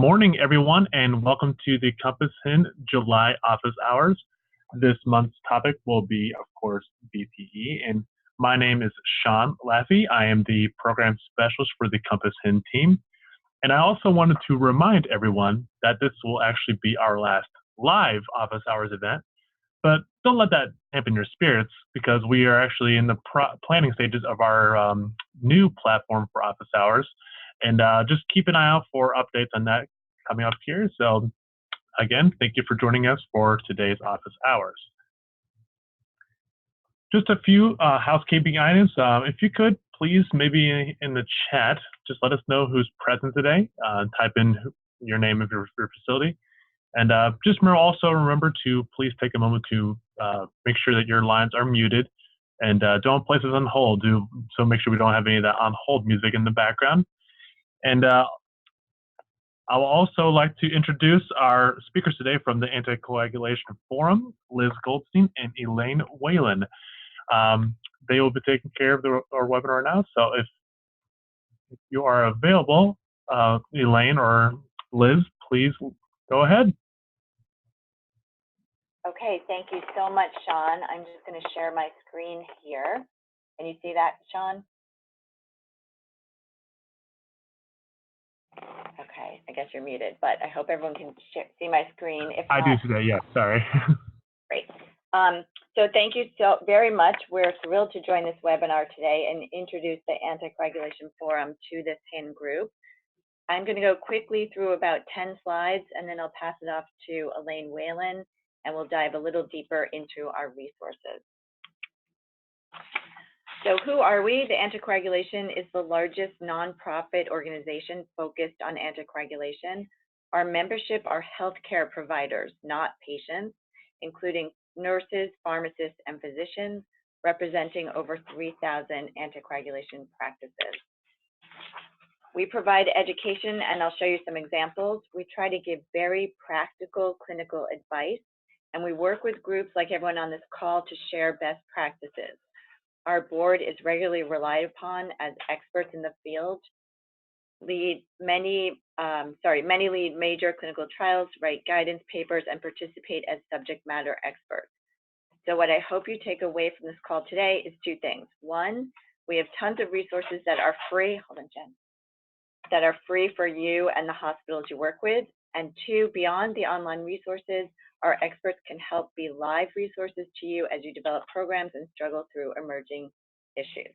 morning, everyone, and welcome to the Compass Hin July office hours. This month's topic will be, of course, VTE, and my name is Sean Laffey. I am the program specialist for the Compass Hin team, and I also wanted to remind everyone that this will actually be our last live office hours event. But don't let that dampen your spirits because we are actually in the planning stages of our new platform for office hours. And just keep an eye out for updates on that coming up here. So again, thank you for joining us for today's office hours. Just a few housekeeping items. If you could, please, maybe in the chat, just let us know who's present today. Type in your name of your facility. And just also remember to please take a moment to make sure that your lines are muted and don't place us on hold. So make sure we don't have any of that on hold music in the background. And I will also like to introduce our speakers today from the Anticoagulation Forum, Liz Goldstein and Elaine Whalen. They will be taking care of our webinar now. So if you are available, Elaine or Liz, please go ahead. Okay, thank you so much, Sean. I'm just going to share my screen here. Can you see that, Sean? Okay, I guess you're muted, but I hope everyone can see my screen. If I not, do today, yes, sorry. Great. So thank you so very much. We're thrilled to join this webinar today and introduce the Anticoagulation Forum to this HIN group. I'm going to go quickly through about 10 slides, and then I'll pass it off to Elaine Whalen, and we'll dive a little deeper into our resources. So who are we? The Anticoagulation is the largest nonprofit organization focused on anticoagulation. Our membership are healthcare providers, not patients, including nurses, pharmacists, and physicians, representing over 3,000 anticoagulation practices. We provide education, and I'll show you some examples. We try to give very practical clinical advice, and we work with groups like everyone on this call to share best practices. Our board is regularly relied upon as experts in the field. Many lead major clinical trials, write guidance papers, and participate as subject matter experts. So what I hope you take away from this call today is two things. One, we have tons of resources that are free. Hold on, Jen. That are free for you and the hospitals you work with. And two, beyond the online resources, our experts can help be live resources to you as you develop programs and struggle through emerging issues.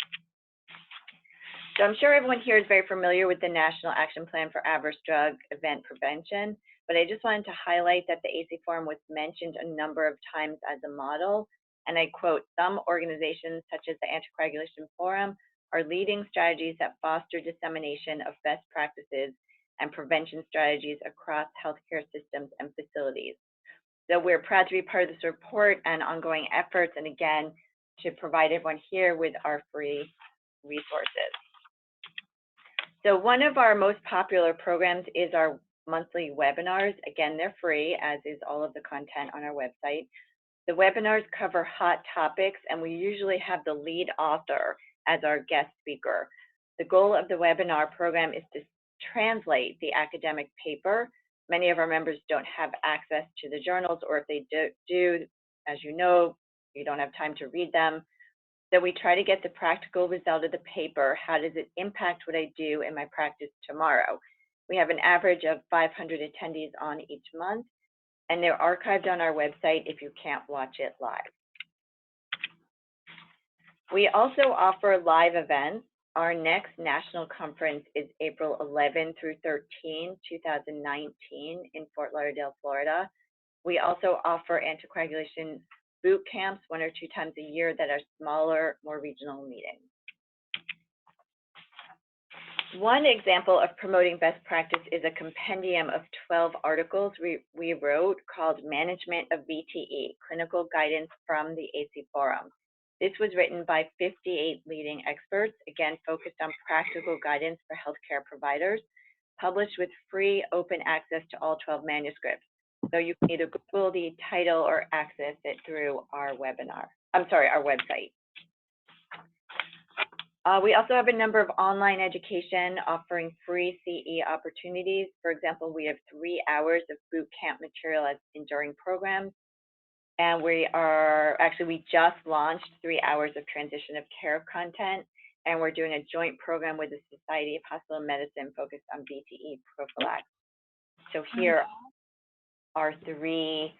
So I'm sure everyone here is very familiar with the National Action Plan for Adverse Drug Event Prevention, but I just wanted to highlight that the AC Forum was mentioned a number of times as a model, and I quote, "Some organizations such as the Anticoagulation Forum are leading strategies that foster dissemination of best practices and prevention strategies across healthcare systems and facilities." So we're proud to be part of this report and ongoing efforts, and again, to provide everyone here with our free resources. So one of our most popular programs is our monthly webinars. Again, they're free, as is all of the content on our website. The webinars cover hot topics, and we usually have the lead author as our guest speaker. The goal of the webinar program is to translate the academic paper. Many of our members don't have access to the journals, or if they do, as you know, you don't have time to read them. So we try to get the practical result of the paper. How does it impact what I do in my practice tomorrow? We have an average of 500 attendees on each month, and they're archived on our website if you can't watch it live. We also offer live events. Our next national conference is April 11 through 13, 2019 in Fort Lauderdale, Florida. We also offer anticoagulation boot camps 1 or 2 times a year that are smaller, more regional meetings. One example of promoting best practice is a compendium of 12 articles we wrote called Management of VTE, Clinical Guidance from the AC Forum. This was written by 58 leading experts, again, focused on practical guidance for healthcare providers, published with free open access to all 12 manuscripts. So you can either Google the title or access it through our website. We also have a number of online education offering free CE opportunities. For example, we have 3 hours of boot camp material as enduring programs. And we just launched 3 hours of transition of care content, and we're doing a joint program with the Society of Hospital Medicine focused on VTE prophylaxis. So here are 3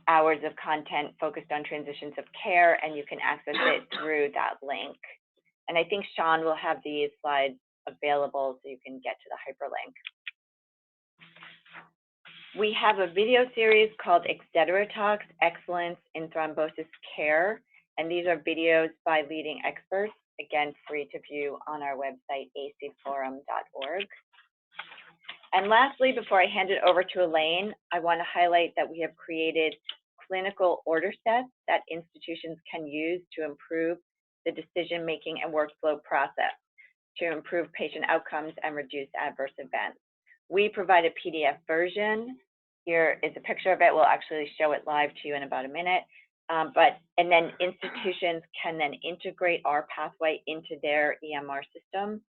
hours of content focused on transitions of care, and you can access it through that link. And I think Sean will have these slides available so you can get to the hyperlink. We have a video series called Etc. Talks, Excellence in Thrombosis Care, and these are videos by leading experts, again, free to view on our website, acforum.org. And lastly, before I hand it over to Elaine, I want to highlight that we have created clinical order sets that institutions can use to improve the decision-making and workflow process, to improve patient outcomes and reduce adverse events. We provide a PDF version. Here is a picture of it. We'll actually show it live to you in about a minute. And then institutions can then integrate our pathway into their EMR system.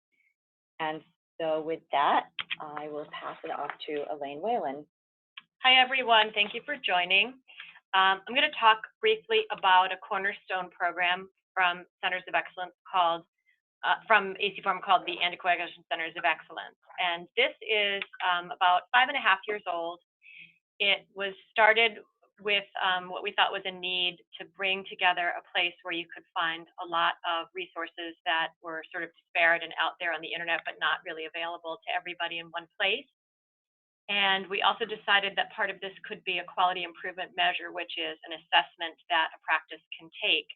And so with that, I will pass it off to Elaine Whalen. Hi, everyone. Thank you for joining. I'm going to talk briefly about a cornerstone program from Centers of Excellence from AC Forum called the Anticoagulation Centers of Excellence. And this is about 5.5 years old. It was started with what we thought was a need to bring together a place where you could find a lot of resources that were sort of disparate and out there on the internet, but not really available to everybody in one place. And we also decided that part of this could be a quality improvement measure, which is an assessment that a practice can take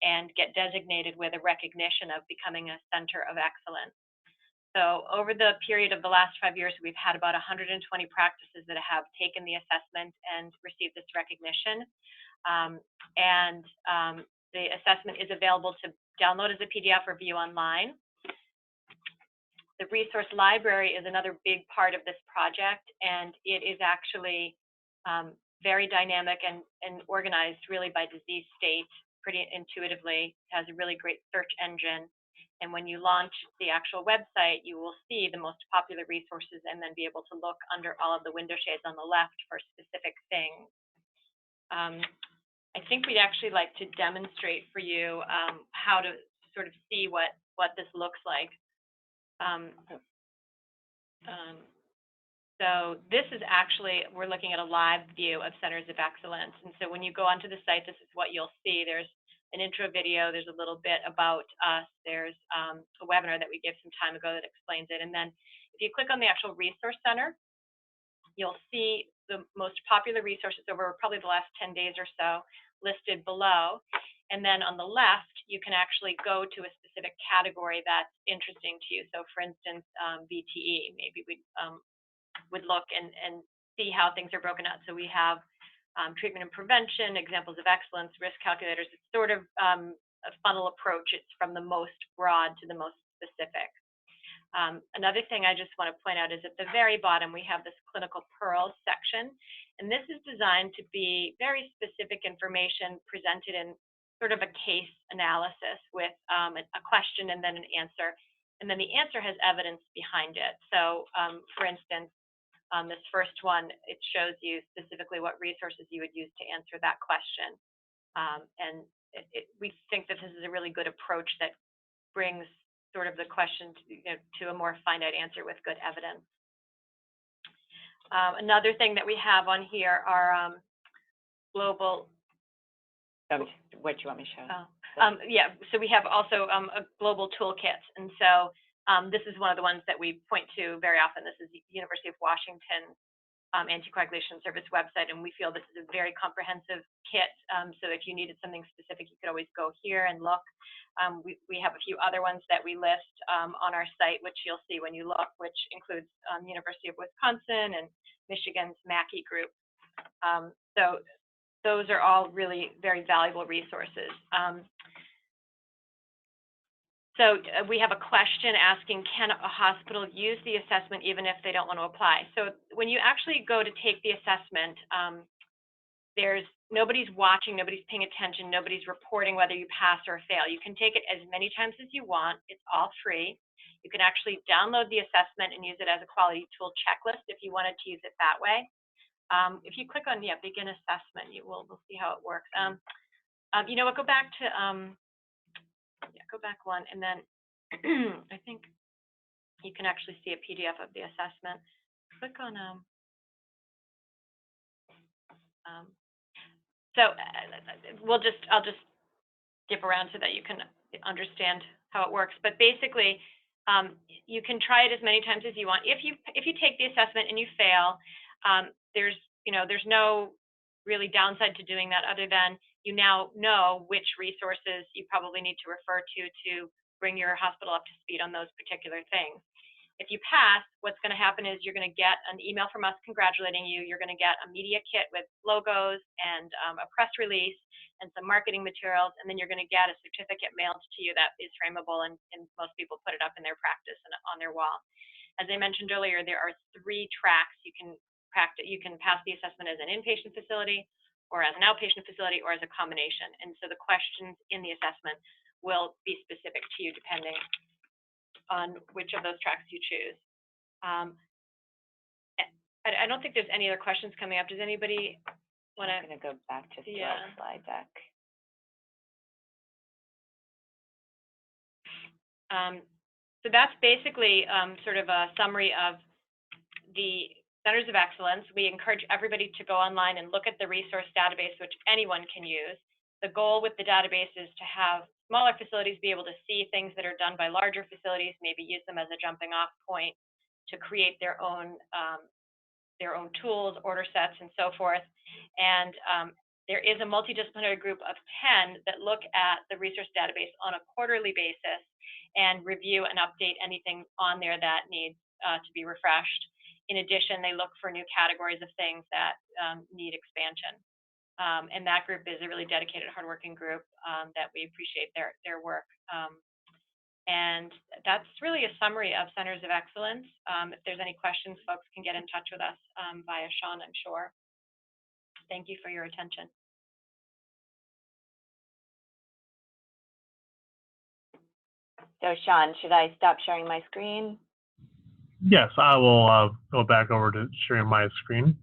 and get designated with a recognition of becoming a center of excellence. So over the period of the last 5 years, we've had about 120 practices that have taken the assessment and received this recognition. The assessment is available to download as a PDF or view online. The resource library is another big part of this project, and it is actually very dynamic and organized really by disease state pretty intuitively. It has a really great search engine. And when you launch the actual website, you will see the most popular resources and then be able to look under all of the window shades on the left for specific things. I think we'd actually like to demonstrate for you how to sort of see what this looks like. So this is actually, we're looking at a live view of Centers of Excellence. And so when you go onto the site, this is what you'll see. There's an intro video, there's a little bit about us, there's a webinar that we gave some time ago that explains it. And then if you click on the actual resource center, you'll see the most popular resources over probably the last 10 days or so listed below. And then on the left, you can actually go to a specific category that's interesting to you. So for instance, VTE, maybe we would look and see how things are broken out. So we have treatment and prevention, examples of excellence, risk calculators. It's sort of a funnel approach. It's from the most broad to the most specific. Another thing I just want to point out is at the very bottom, we have this clinical pearls section. And this is designed to be very specific information presented in sort of a case analysis with a question and then an answer. And then the answer has evidence behind it. So for instance, this first one, it shows you specifically what resources you would use to answer that question. We think that this is a really good approach that brings sort of the question to a more finite answer with good evidence. Another thing that we have on here are global. What do you want me to show? Yeah, so we have also a global toolkit. And so this is one of the ones that we point to very often. This is the University of Washington Anticoagulation Service website, and we feel this is a very comprehensive kit. So if you needed something specific, you could always go here and look. We have a few other ones that we list on our site, which you'll see when you look, which includes University of Wisconsin and Michigan's Mackey group. So those are all really very valuable resources. So we have a question asking, can a hospital use the assessment even if they don't want to apply? So when you actually go to take the assessment, nobody's watching, nobody's paying attention, nobody's reporting whether you pass or fail. You can take it as many times as you want. It's all free. You can actually download the assessment and use it as a quality tool checklist if you wanted to use it that way. If you click on begin assessment, we'll see how it works. You know what? Go back to go back one, and then I think you can actually see a PDF of the assessment. Click on so I'll just skip around so that you can understand how it works. But basically, you can try it as many times as you want. If you take the assessment and you fail, there's no really downside to doing that other than you now know which resources you probably need to refer to bring your hospital up to speed on those particular things. If you pass, what's going to happen is you're going to get an email from us congratulating you. You're going to get a media kit with logos and a press release and some marketing materials, and then you're going to get a certificate mailed to you that is frameable, and most people put it up in their practice and on their wall. As I mentioned earlier, there are 3 tracks you can practice. You can pass the assessment as an inpatient facility, or as an outpatient facility, or as a combination. And so the questions in the assessment will be specific to you depending on which of those tracks you choose. I don't think there's any other questions coming up. Does anybody want to? I'm going to go back to the slide deck. So that's basically sort of a summary of the Centers of Excellence. We encourage everybody to go online and look at the resource database, which anyone can use. The goal with the database is to have smaller facilities be able to see things that are done by larger facilities, maybe use them as a jumping off point to create their own tools, order sets, and so forth. And there is a multidisciplinary group of 10 that look at the resource database on a quarterly basis and review and update anything on there that needs to be refreshed. In addition, they look for new categories of things that need expansion. And that group is a really dedicated, hardworking group that we appreciate their work. And that's really a summary of Centers of Excellence. If there's any questions, folks can get in touch with us via Sean, I'm sure. Thank you for your attention. So Sean, should I stop sharing my screen? Yes, I will go back over to sharing my screen.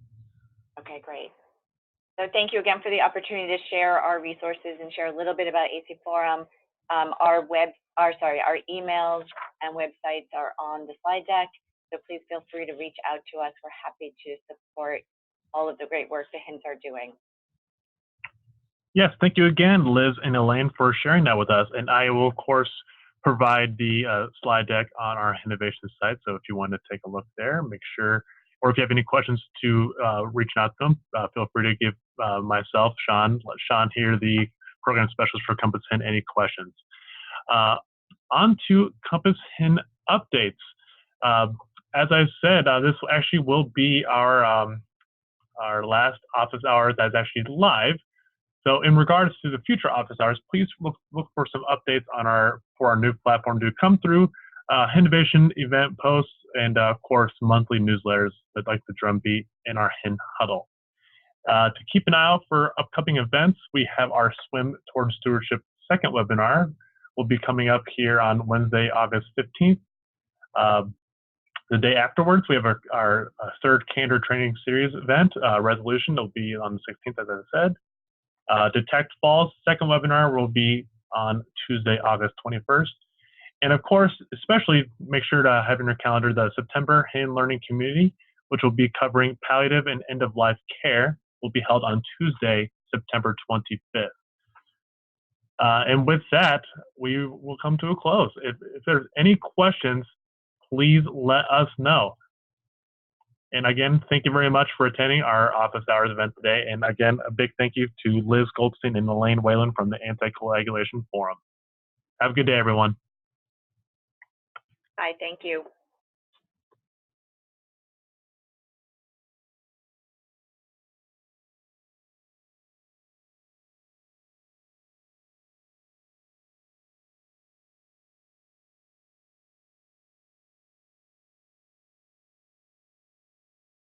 Okay, great. So thank you again for the opportunity to share our resources and share a little bit about AC Forum. Our emails and websites are on the slide deck, so please feel free to reach out to us. We're happy to support all of the great work the HINs are doing. Yes, thank you again, Liz and Elaine, for sharing that with us. And I will, of course, provide the slide deck on our innovation site. So if you want to take a look there, make sure, or if you have any questions to reach out to them, feel free to give myself, Sean here, the program specialist for Compass HIN, any questions. On to Compass HIN updates. As I said, this actually will be our last office hour that's actually live. So in regards to the future office hours, please look for some updates on for our new platform to come through, Innovation event posts, and of course, monthly newsletters that like the drumbeat in our HIN huddle. To keep an eye out for upcoming events, we have our Swim Towards Stewardship second webinar. Will be coming up here on Wednesday, August 15th. The day afterwards, we have our third Candor Training Series event, resolution. It'll be on the 16th, as I said. Detect Falls second webinar will be on Tuesday, August 21st. And of course, especially make sure to have in your calendar the September HIN Learning Community, which will be covering palliative and end-of-life care, will be held on Tuesday, September 25th. And with that, we will come to a close. If there's any questions, please let us know. And again, thank you very much for attending our office hours event today. And again, a big thank you to Liz Goldstein and Elaine Whalen from the Anticoagulation Forum. Have a good day, everyone. Bye, thank you.